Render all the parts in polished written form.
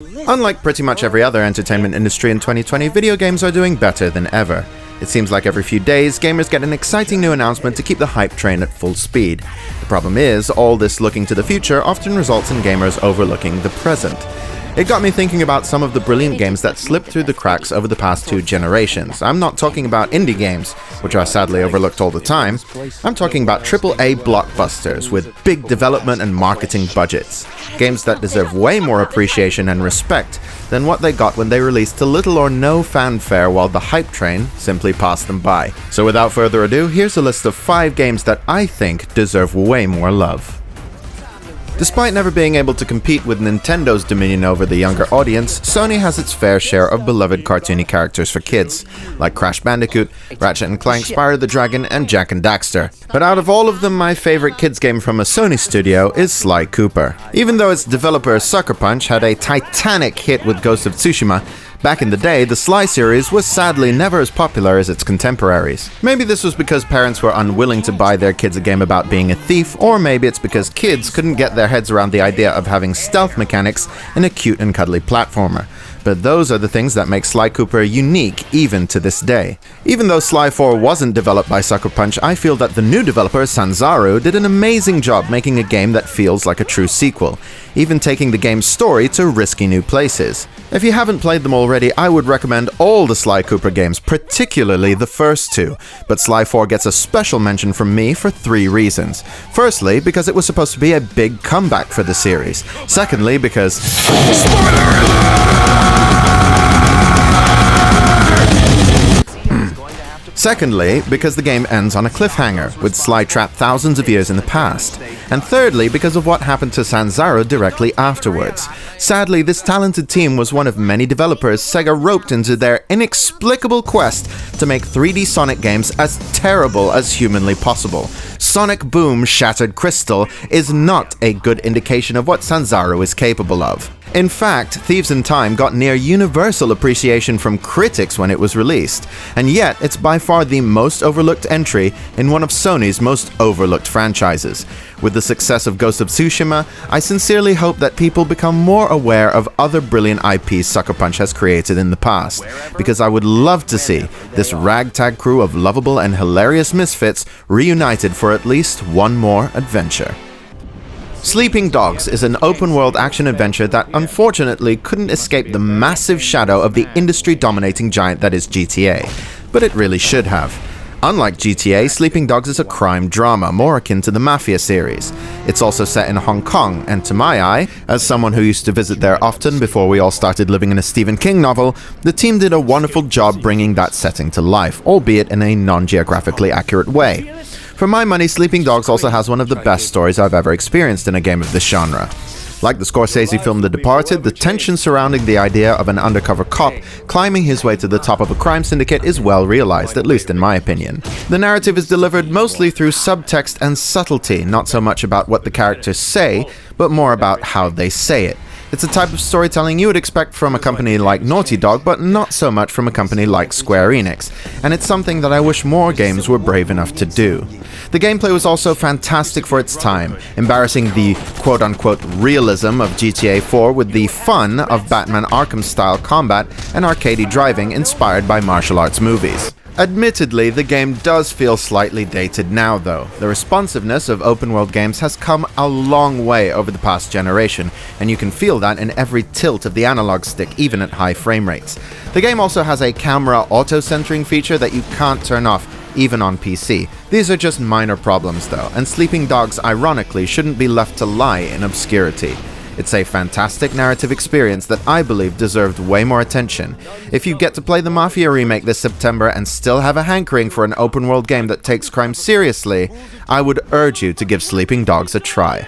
Unlike pretty much every other entertainment industry in 2020, video games are doing better than ever. It seems like every few days, gamers get an exciting new announcement to keep the hype train at full speed. The problem is, all this looking to the future often results in gamers overlooking the present. It got me thinking about some of the brilliant games that slipped through the cracks over the past 2 generations. I'm not talking about indie games, which are sadly overlooked all the time. I'm talking about AAA blockbusters with big development and marketing budgets. Games that deserve way more appreciation and respect than what they got when they released to little or no fanfare while the hype train simply passed them by. So without further ado, here's a list of 5 games that I think deserve way more love. Despite never being able to compete with Nintendo's dominion over the younger audience, Sony has its fair share of beloved cartoony characters for kids, like Crash Bandicoot, Ratchet & Clank, Spyro the Dragon, and Jak and Daxter. But out of all of them, my favorite kids game from a Sony studio is Sly Cooper. Even though its developer Sucker Punch had a titanic hit with Ghost of Tsushima, back in the day, the Sly series was sadly never as popular as its contemporaries. Maybe this was because parents were unwilling to buy their kids a game about being a thief, or maybe it's because kids couldn't get their heads around the idea of having stealth mechanics in a cute and cuddly platformer. But those are the things that make Sly Cooper unique even to this day. Even though Sly 4 wasn't developed by Sucker Punch, I feel that the new developer, Sanzaru, did an amazing job making a game that feels like a true sequel, even taking the game's story to risky new places. If you haven't played them already, I would recommend all the Sly Cooper games, particularly the first 2, but Sly 4 gets a special mention from me for 3 reasons. Firstly, because it was supposed to be a big comeback for the series. Secondly, because... Spoiler alert! Secondly, because the game ends on a cliffhanger, with Sly trapped thousands of years in the past. And thirdly, because of what happened to Sanzaru directly afterwards. Sadly, this talented team was one of many developers Sega roped into their inexplicable quest to make 3D Sonic games as terrible as humanly possible. Sonic Boom Shattered Crystal is not a good indication of what Sanzaru is capable of. In fact, Thieves in Time got near universal appreciation from critics when it was released, and yet it's by far the most overlooked entry in one of Sony's most overlooked franchises. With the success of Ghost of Tsushima, I sincerely hope that people become more aware of other brilliant IPs Sucker Punch has created in the past, because I would love to see this ragtag crew of lovable and hilarious misfits reunited for at least one more adventure. Sleeping Dogs is an open-world action-adventure that unfortunately couldn't escape the massive shadow of the industry-dominating giant that is GTA, but it really should have. Unlike GTA, Sleeping Dogs is a crime drama, more akin to the Mafia series. It's also set in Hong Kong, and to my eye, as someone who used to visit there often before we all started living in a Stephen King novel, the team did a wonderful job bringing that setting to life, albeit in a non-geographically accurate way. For my money, Sleeping Dogs also has one of the best stories I've ever experienced in a game of this genre. Like the Scorsese film The Departed, the tension surrounding the idea of an undercover cop climbing his way to the top of a crime syndicate is well realized, at least in my opinion. The narrative is delivered mostly through subtext and subtlety, not so much about what the characters say, but more about how they say it. It's a type of storytelling you would expect from a company like Naughty Dog, but not so much from a company like Square Enix, and it's something that I wish more games were brave enough to do. The gameplay was also fantastic for its time, embarrassing the quote-unquote realism of GTA 4 with the fun of Batman Arkham-style combat and arcadey driving inspired by martial arts movies. Admittedly, the game does feel slightly dated now though. The responsiveness of open-world games has come a long way over the past generation, and you can feel that in every tilt of the analog stick, even at high frame rates. The game also has a camera auto-centering feature that you can't turn off, even on PC. These are just minor problems though, and Sleeping Dogs ironically shouldn't be left to lie in obscurity. It's a fantastic narrative experience that I believe deserved way more attention. If you get to play the Mafia remake this September and still have a hankering for an open-world game that takes crime seriously, I would urge you to give Sleeping Dogs a try.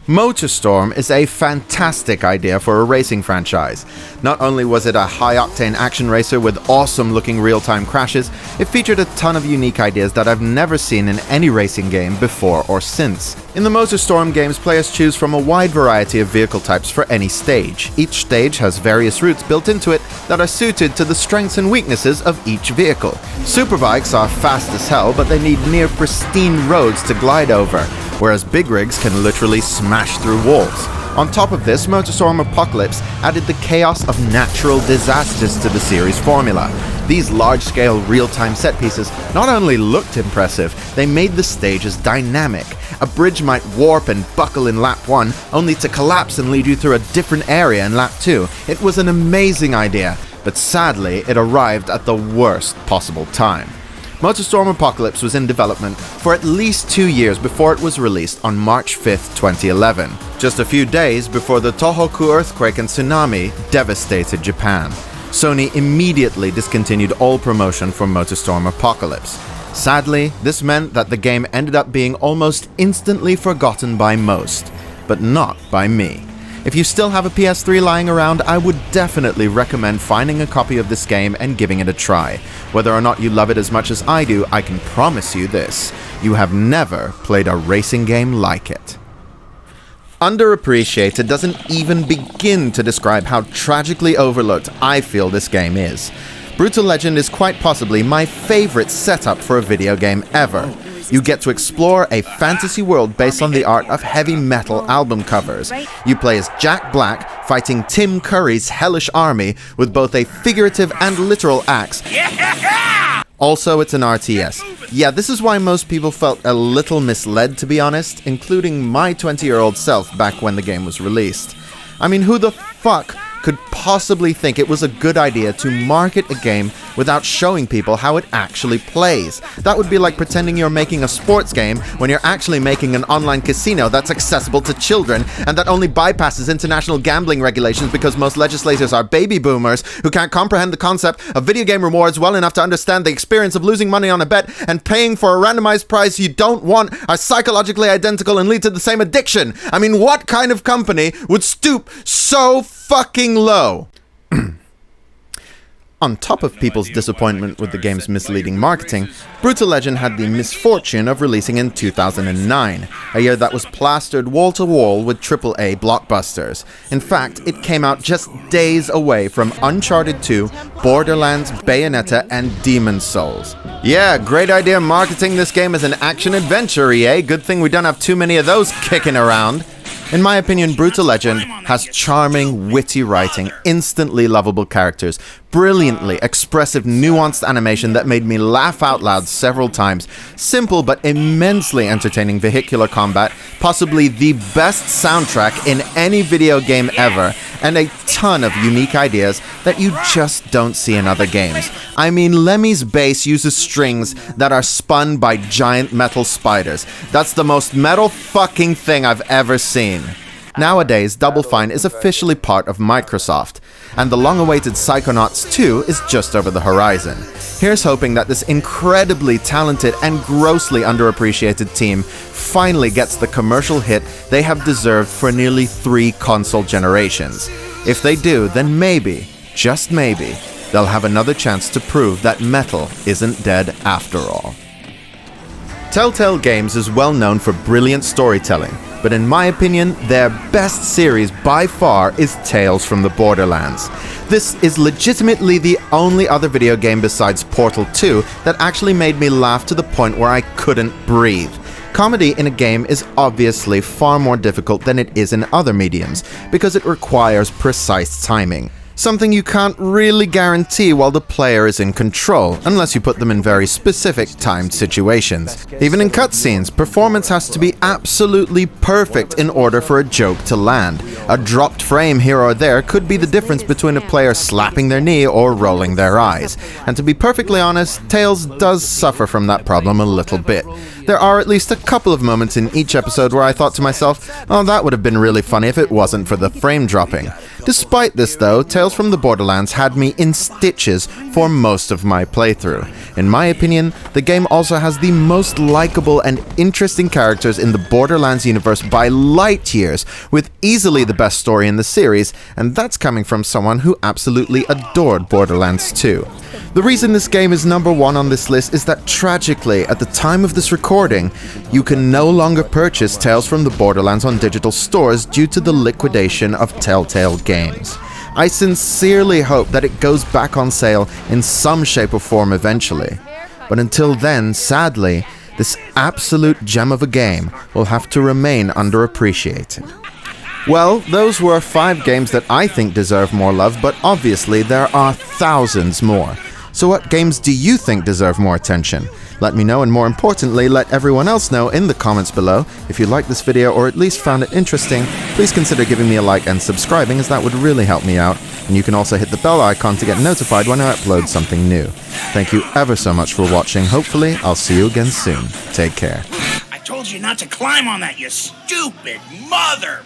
MotorStorm is a fantastic idea for a racing franchise. Not only was it a high-octane action racer with awesome-looking real-time crashes, it featured a ton of unique ideas that I've never seen in any racing game before or since. In the MotorStorm games, players choose from a wide variety of vehicle types for any stage. Each stage has various routes built into it that are suited to the strengths and weaknesses of each vehicle. Superbikes are fast as hell, but they need near pristine roads to glide over, whereas big rigs can literally smash through walls. On top of this, MotorStorm Apocalypse added the chaos of natural disasters to the series formula. These large-scale, real-time set pieces not only looked impressive, they made the stages dynamic. A bridge might warp and buckle in lap 1, only to collapse and lead you through a different area in lap 2. It was an amazing idea, but sadly, it arrived at the worst possible time. MotorStorm Apocalypse was in development for at least 2 years before it was released on March 5th, 2011, just a few days before the Tohoku earthquake and tsunami devastated Japan. Sony immediately discontinued all promotion for MotorStorm Apocalypse. Sadly, this meant that the game ended up being almost instantly forgotten by most, but not by me. If you still have a PS3 lying around, I would definitely recommend finding a copy of this game and giving it a try. Whether or not you love it as much as I do, I can promise you this: you have never played a racing game like it. Underappreciated doesn't even begin to describe how tragically overlooked I feel this game is. Brutal Legend is quite possibly my favorite setup for a video game ever. You get to explore a fantasy world based on the art of heavy metal album covers. You play as Jack Black, fighting Tim Curry's hellish army with both a figurative and literal axe. Also, it's an RTS. Yeah, this is why most people felt a little misled, to be honest, including my 20-year-old self back when the game was released. I mean, who the fuck could possibly think it was a good idea to market a game without showing people how it actually plays? That would be like pretending you're making a sports game when you're actually making an online casino that's accessible to children and that only bypasses international gambling regulations because most legislators are baby boomers who can't comprehend the concept of video game rewards well enough to understand the experience of losing money on a bet and paying for a randomized prize you don't want are psychologically identical and lead to the same addiction. I mean, what kind of company would stoop so fucking low? On top of people's disappointment with the game's misleading marketing, Brutal Legend had the misfortune of releasing in 2009, a year that was plastered wall-to-wall with AAA blockbusters. In fact, it came out just days away from Uncharted 2, Borderlands, Bayonetta, and Demon's Souls. Yeah, great idea marketing this game as an action-adventure, EA. Good thing we don't have too many of those kicking around. In my opinion, Brutal Legend has charming, witty writing, instantly lovable characters, brilliantly expressive, nuanced animation that made me laugh out loud several times, simple but immensely entertaining vehicular combat, possibly the best soundtrack in any video game ever, and a ton of unique ideas that you just don't see in other games. I mean, Lemmy's bass uses strings that are spun by giant metal spiders. That's the most metal fucking thing I've ever seen. Nowadays, Double Fine is officially part of Microsoft, and the long-awaited Psychonauts 2 is just over the horizon. Here's hoping that this incredibly talented and grossly underappreciated team finally gets the commercial hit they have deserved for nearly 3 console generations. If they do, then maybe, just maybe, they'll have another chance to prove that metal isn't dead after all. Telltale Games is well known for brilliant storytelling, but in my opinion, their best series by far is Tales from the Borderlands. This is legitimately the only other video game besides Portal 2 that actually made me laugh to the point where I couldn't breathe. Comedy in a game is obviously far more difficult than it is in other mediums, because it requires precise timing. Something you can't really guarantee while the player is in control, unless you put them in very specific timed situations. Even in cutscenes, performance has to be absolutely perfect in order for a joke to land. A dropped frame here or there could be the difference between a player slapping their knee or rolling their eyes. And to be perfectly honest, Tales does suffer from that problem a little bit. There are at least a couple of moments in each episode where I thought to myself, oh, that would have been really funny if it wasn't for the frame dropping. Despite this though, Tales from the Borderlands had me in stitches for most of my playthrough. In my opinion, the game also has the most likable and interesting characters in the Borderlands universe by light years, with easily the best story in the series, and that's coming from someone who absolutely adored Borderlands 2. The reason this game is number 1 on this list is that tragically, at the time of this recording, you can no longer purchase Tales from the Borderlands on digital stores due to the liquidation of Telltale Games. I sincerely hope that it goes back on sale in some shape or form eventually. But until then, sadly, this absolute gem of a game will have to remain underappreciated. Well, those were 5 games that I think deserve more love, but obviously there are thousands more. So what games do you think deserve more attention? Let me know, and more importantly, let everyone else know in the comments below. If you liked this video or at least found it interesting, please consider giving me a like and subscribing, as that would really help me out. And you can also hit the bell icon to get notified when I upload something new. Thank you ever so much for watching. Hopefully, I'll see you again soon. Take care. I told you not to climb on that, you stupid mother!